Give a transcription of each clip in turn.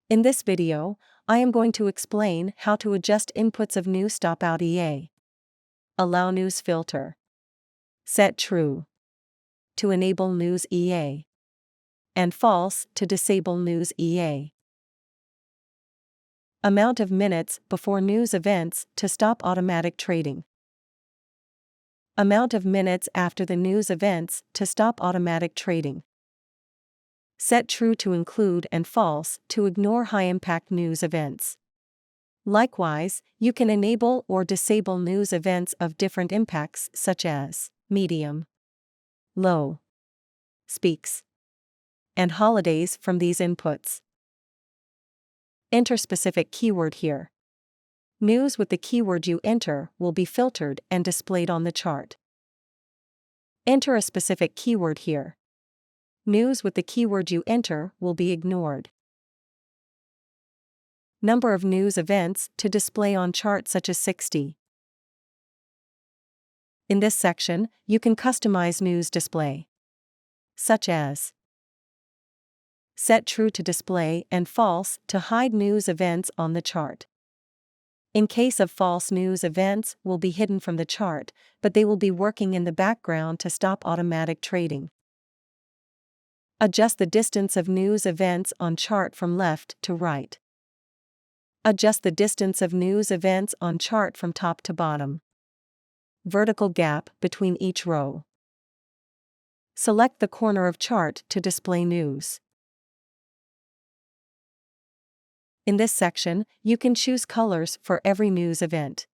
In this video, I am going to explain how to adjust inputs of new Stopout EA. Allow news filter. Set true to enable news EA. And false to disable news EA. Amount of minutes before news events to stop automatic trading. Amount of minutes after the news events to stop automatic trading. Set true to include and false to ignore high-impact news events. Likewise, you can enable or disable news events of different impacts such as medium, low, speaks, and holidays from these inputs. Enter specific keyword here. News with the keyword you enter will be filtered and displayed on the chart. Enter a specific keyword here. News with the keyword you enter will be ignored. Number of news events to display on chart such as 60. In this section, you can customize news display, such as set true to display and false to hide news events on the chart. In case of false, news events will be hidden from the chart, but they will be working in the background to stop automatic trading. Adjust the distance of news events on chart from left to right. Adjust the distance of news events on chart from top to bottom. Vertical gap between each row. Select the corner of chart to display news. In this section, you can choose colors for every news event.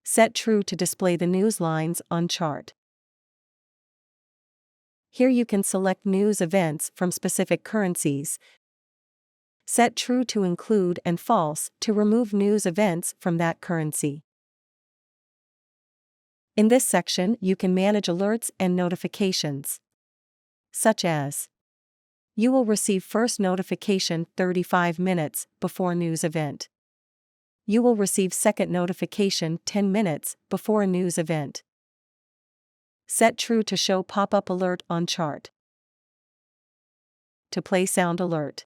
Set true to display the news lines on chart. Here you can select news events from specific currencies. Set true to include and false to remove news events from that currency. In this section, you can manage alerts and notifications, such as you will receive first notification 35 minutes before news event. You will receive second notification 10 minutes before a news event. Set true to show pop-up alert on chart. To play sound alert.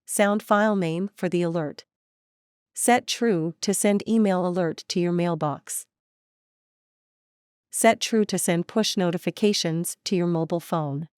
Sound file name for the alert. Set true to send email alert to your mailbox. Set true to send push notifications to your mobile phone.